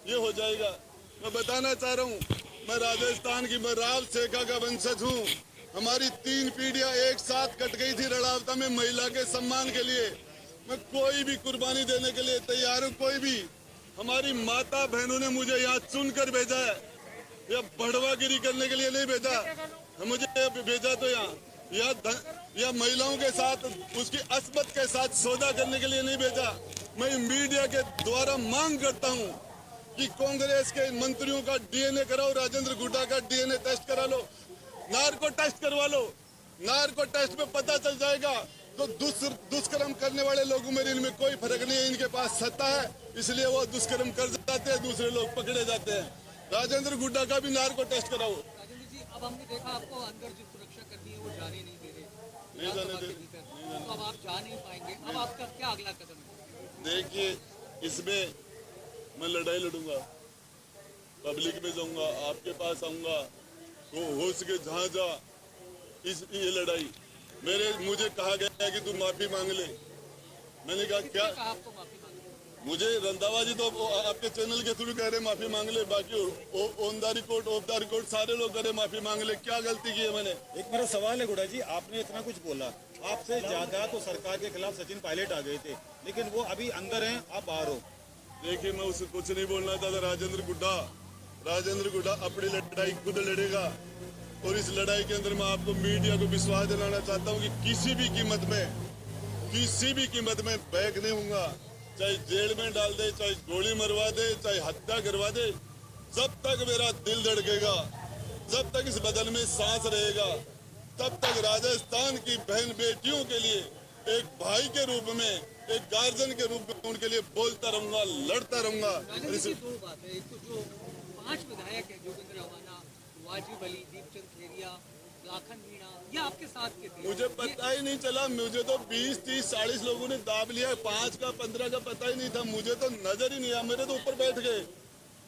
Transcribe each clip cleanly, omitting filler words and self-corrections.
ये हो जाएगा। मैं बताना चाह रहा हूँ, मैं राजस्थान की, मैं राव सेखा का वंशज हूँ। हमारी 3 पीढ़ियां एक साथ कट गई थी रणावता में महिला के सम्मान के लिए। मैं कोई भी कुर्बानी देने के लिए तैयार हूँ, कोई भी। हमारी माता बहनों ने मुझे यहाँ चुनकर भेजा है, या बढ़वागिरी करने के लिए नहीं भेजा। मुझे भेजा तो या महिलाओं के साथ, उसकी अस्मत के साथ सौदा करने के लिए नहीं भेजा। मैं मीडिया के द्वारा मांग करता हूँ कि कांग्रेस के मंत्रियों का डीएनए कराओ, राजेंद्र गुड्डा का डीएनए टेस्ट करा लो, नार्को टेस्ट करवा लो। नार्को टेस्ट में पता चल जाएगा तो दुष्कर्म करने वाले लोगों में इनमें कोई फर्क नहीं है। इनके पास सत्ता है, इसलिए वो दुष्कर्म कर जाते हैं, दूसरे लोग पकड़े जाते हैं। राजेंद्र गुड्डा का भी नार्को टेस्ट कराओ। राजेंद्र जी, अब हमने देखा आपको अंदर जो सुरक्षा कर्मी है वो जाने नहीं दे रहे, नहीं जाने दे, तो अब आप जा नहीं पाएंगे। अब आपका क्या अगला कदम है? देखिए, इसमें मैं लड़ाई लड़ूंगा, पब्लिक में जाऊंगा, आपके पास आऊंगा, वो हो सके जहाँ जा। ये लड़ाई मुझे कहा गया है कि तू माफी मांग ले। मैंने कहा क्या? आपको माफी मांगनी? मुझे रंधावा जी तो आपके चैनल के थ्रू कह रहे माफी मांग ले, बाकी on the record, of the record सारे लोग कह रहे माफी मांग ले। क्या गलती की है मैंने? एक मेरा सवाल है गुड्डा जी, आपने इतना कुछ बोला, आपसे ज्यादा तो सरकार के खिलाफ सचिन पायलट आ गए थे, लेकिन वो अभी अंदर हैं, आप बाहर हो। देखिए, मैं उससे कुछ नहीं बोलना चाहता। राजेंद्र गुड्डा अपनी लड़ाई खुद लड़ेगा, और इस लड़ाई के अंदर मैं आपको, मीडिया को विश्वास दिलाना चाहता हूँ कि किसी भी कीमत में बैक नहीं हूँगा। चाहे जेल में डाल दे, चाहे गोली मरवा दे, चाहे हत्या करवा दे, जब तक मेरा दिल धड़केगा, जब तक इस बदन में सांस रहेगा, तब तक राजस्थान की बहन बेटियों के लिए एक भाई के रूप में, एक गार्जियन के रूप में उनके लिए बोलता रहूंगा, लड़ता रहूंगा। दो बात है, एक तो जो 5 विधायक है, जोगिंदर रवाना, वाजिब अली, दीपचंद खेरिया, लाखन मीणा, ये आपके साथ के थे। मुझे पता ही नहीं चला, मुझे तो 20, 30, 40 लोगों ने दाब लिया, 5 का 15 का पता ही नहीं था। मुझे तो नजर ही नहीं आया, मेरे तो ऊपर बैठ गए।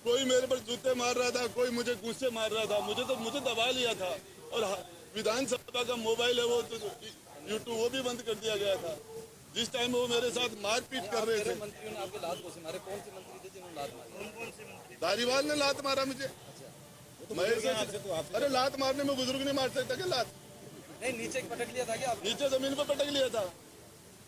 कोई मेरे पर जूते मार रहा था, कोई मुझे गुस्से मार रहा था, मुझे दबा लिया था। और विधानसभा का मोबाइल है वो तो यूट्यूब, वो भी बंद कर दिया गया था जिस टाइम वो मेरे साथ मारपीट कर रहे थे। मंत्रियों ने आपके लात से मारे, कौन से मंत्री थे जिन्होंने लात मारी? कौन से मंत्री? धारीवाल ने लात मारा मुझे। अरे लात मारने में बुजुर्ग नहीं मार सकता क्या? लात नहीं, नीचे पटक लिया था क्या? नीचे जमीन पर पटक लिया था।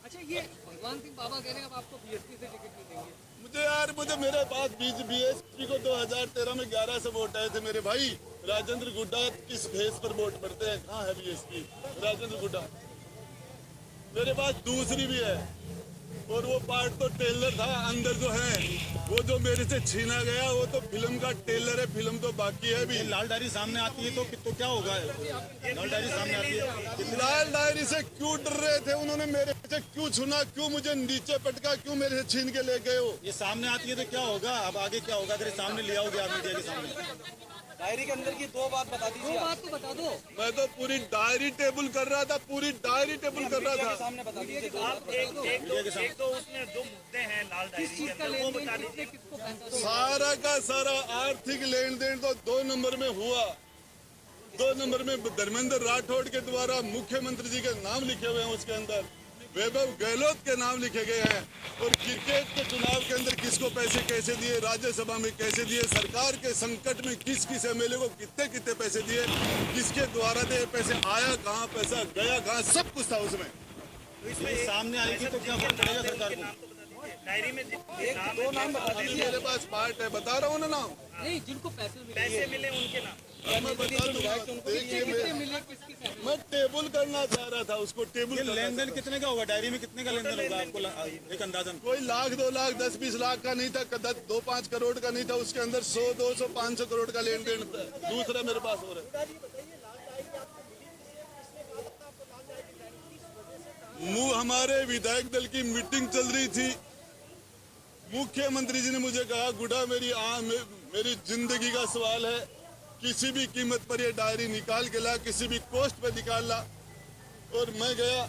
अच्छा, ये भगवान सिंह बाबा कह रहे हैं अब आपको बीएसपी से टिकट नहीं देंगे। मुझे मेरे पास बीएसपी को 2013 में 11 से वोट आए थे मेरे भाई। राजेंद्र गुड्डा किस फेस पर वोट पड़ते हैं? कहाँ है बीएसपी? राजेंद्र गुड्डा मेरे पास दूसरी भी है, और वो पार्ट तो टेलर था। अंदर जो है वो जो मेरे से छीना गया, वो तो फिल्म का टेलर है, फिल्म तो बाकी है भी। लाल डायरी सामने आती है तो क्या होगा? लाल डायरी सामने आती है, लाल डायरी से क्यों डर रहे थे? उन्होंने मेरे से क्यों छूना? क्यों मुझे नीचे पटका? क्यों मेरे से छीन के ले गए हो? ये सामने आती है तो क्या होगा? अब आगे क्या होगा अगर सामने लिया हो गया मीडिया के सामने? डायरी के अंदर की 2 बात बता दीजिए। 2 बात तो बता दो। मैं तो पूरी डायरी टेबल कर रहा था, पूरी डायरी टेबल कर रहा था। सामने बता दीजिए। एक दो उसमें जो मुद्दे हैं लाल डायरी के अंदर वो बता दीजिए। सारा का सारा आर्थिक लेन देन तो 2 नंबर में हुआ। 2 नंबर में धर्मेंद्र राठौड़ के द्वारा मुख्यमंत्री जी के नाम लिखे हुए हैं, उसके अंदर वैभव गहलोत के नाम लिखे गए हैं। और क्रिकेट के चुनाव के अंदर किसको पैसे कैसे दिए, राज्यसभा में कैसे दिए, सरकार के संकट में किस एमएलए को कितने कितने पैसे दिए, किसके द्वारा दे पैसे, आया कहाँ, पैसा गया कहाँ, सब कुछ था उसमें। तो इसमें सामने आएगी तो क्या फर्क पड़ेगा सरकार को? डायरी में 2 नाम बता दीजिए। मेरे पास पार्ट है, बता रहा हूँ ना नाम। नहीं, जिनको पैसे मिले उनके नाम मैं बता दूंगा। देखिए, मैं टेबल करना चाह रहा था, उसको टेबल। लेन देन कितने का होगा? डायरी में कितने का लेन देन होगा आपको एक अंदाजन? कोई लाख, 2 लाख, 10-20 लाख का नहीं था, 2-5 करोड़ का नहीं था। उसके अंदर 100, 200, 500 करोड़ का लेन देन दूसरा मेरे पास हो रहा है। हमारे विधायक दल की मीटिंग चल रही थी। मुख्यमंत्री जी ने मुझे कहा, गुड्डा मेरी जिंदगी का सवाल है, किसी भी कीमत पर ये डायरी निकाल के ला, किसी भी कॉस्ट पे निकाल ला। और मैं गया,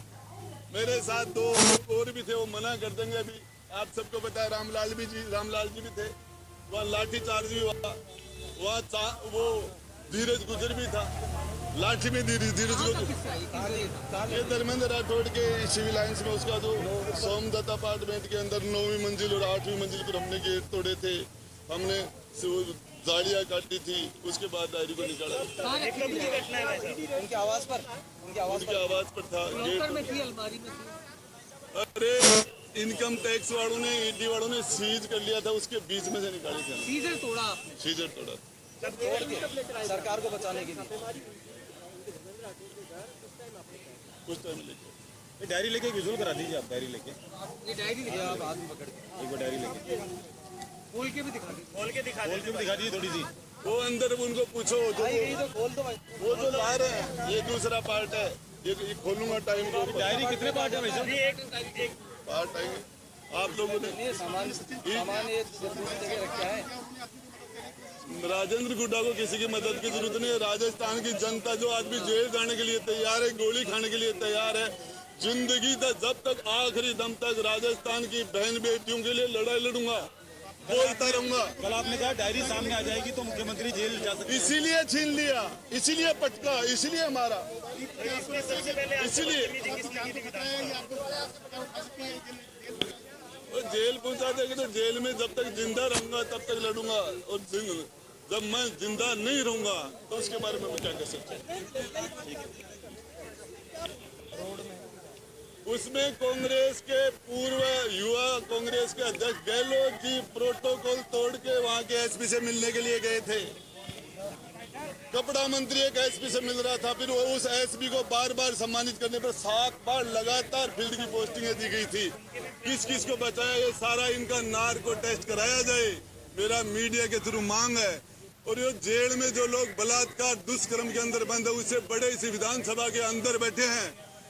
मेरे साथ 2 और भी थे, वो मना कर देंगे अभी। आप सबको पता है, रामलाल जी भी थे। वहाँ लाठी चार्ज भी हुआ, वहाँ वो धीरज गुजर भी था, लाठी में धीरज गुजर। ये धर्मेंद्र राठौड़ के सिविल लाइन्स में उसका जो सोमदत्ता अपार्टमेंट के अंदर 9वीं मंजिल और 8वीं मंजिल पर हमने गेट तोड़े थे। हमने गाड़ियाँ काटी थी, उसके बाद डायरी को निकाला। कहाँ एक रखी कब थी? की घटना है भाई साहब? उनकी आवाज पर उनकी आवाज पर था। लॉकर में थी, अलमारी में थी। अरे इनकम टैक्स वालों ने, ईडी वालों ने सीज कर लिया था, उसके बीच में से निकाली थी। सीजर तोड़ा आपने। सीजर तोड़ा। सरकार को बचाने के लिए। कुछ टाइम लेके ये डायरी लेके विजुअल करा दीजिए आप, डायरी लेके ये डायरी दिखा आप हाथ में पकड़ के, एक बार डायरी लेके खोल के भी दिखा दीजिए। खोल के दिखा खोल के भी दिखा दीजिए थोड़ी सी। वो अंदर उनको पूछो जो खोल दो भाई। वो जो ला रहे हैं, ये दूसरा पार्ट है। ये खोलूंगा टाइम को। डायरी कितने पार्ट है भाई साहब? एक पार्ट आएंगे आप लोगों ने। सामान ये दूसरी जगह रखा है। राजेंद्र गुड्डा को किसी की मदद की जरूरत नहीं है। राजस्थान की जनता जो आदमी जेल जाने के लिए तैयार है, गोली खाने के लिए तैयार है, जिंदगी तक जब तक आखिरी दम तक राजस्थान की बहन बेटियों के लिए लड़ाई लड़ूंगा, बोलता रहूंगा। कल आपने कहा डायरी सामने आ जाएगी तो मुख्यमंत्री जेल जा सकते हैं। इसीलिए छीन लिया, इसीलिए पटका, इसीलिए मारा, सबसे पहले इसीलिए और जेल पहुंचा देंगे। तो जेल में जब तक जिंदा रहूंगा तब तक लड़ूंगा, और जब मैं जिंदा नहीं रहूंगा तो उसके बारे में मैं क्या कर सकता हूँ। उसमें कांग्रेस के पूर्व युवा कांग्रेस के अध्यक्ष गहलोत जी प्रोटोकॉल तोड़ के वहां के एसपी से मिलने के लिए गए थे। कपड़ा मंत्री एक एसपी से मिल रहा था, फिर वो उस एसपी को बार बार सम्मानित करने पर 7 बार लगातार फील्ड की पोस्टिंगें दी गई थी। किस किस को बचाया, ये सारा इनका नार्को टेस्ट कराया जाए, मेरा मीडिया के थ्रू मांग है। और ये जेल में जो लोग बलात्कार दुष्कर्म के अंदर बंद है, उससे बड़े इस विधानसभा के अंदर बैठे हैं।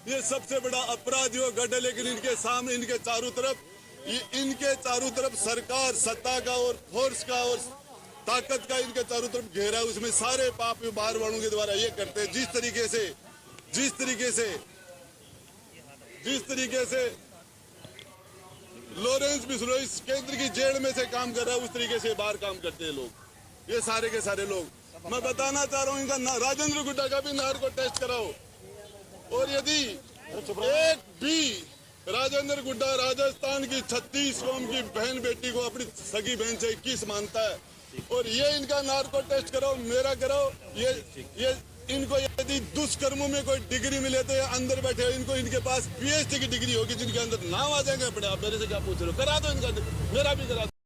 ये सबसे बड़ा अपराधियों गढ़ है, लेकिन इनके सामने, इनके चारों तरफ सरकार, सत्ता का और फोर्स का और ताकत का इनके चारों तरफ घेरा है। उसमें सारे पाप बाहर वालों के द्वारा ये करते हैं। जिस तरीके से लॉरेंस बिश्नोई केंद्र की जेल में से काम कर रहा है, उस तरीके से बाहर काम करते हैं लोग, ये सारे के सारे लोग। मैं बताना चाह रहा हूँ, इनका राजेंद्र गुड्डा का भी नार्को टेस्ट कराओ। और यदि एक भी राजेंद्र गुड्डा राजस्थान की 36 कौम की बहन बेटी को अपनी सगी बहन से 21 मानता है, और ये इनका नार्को टेस्ट कराओ, मेरा कराओ। ये इनको यदि दुष्कर्मों में कोई डिग्री मिले तो ये अंदर बैठे, इनको इनके पास PhD की डिग्री होगी, जिनके अंदर नाम आ जाएंगे अपने आप। मेरे से क्या पूछ रहे हो? करा दो इनका, मेरा भी करा दो।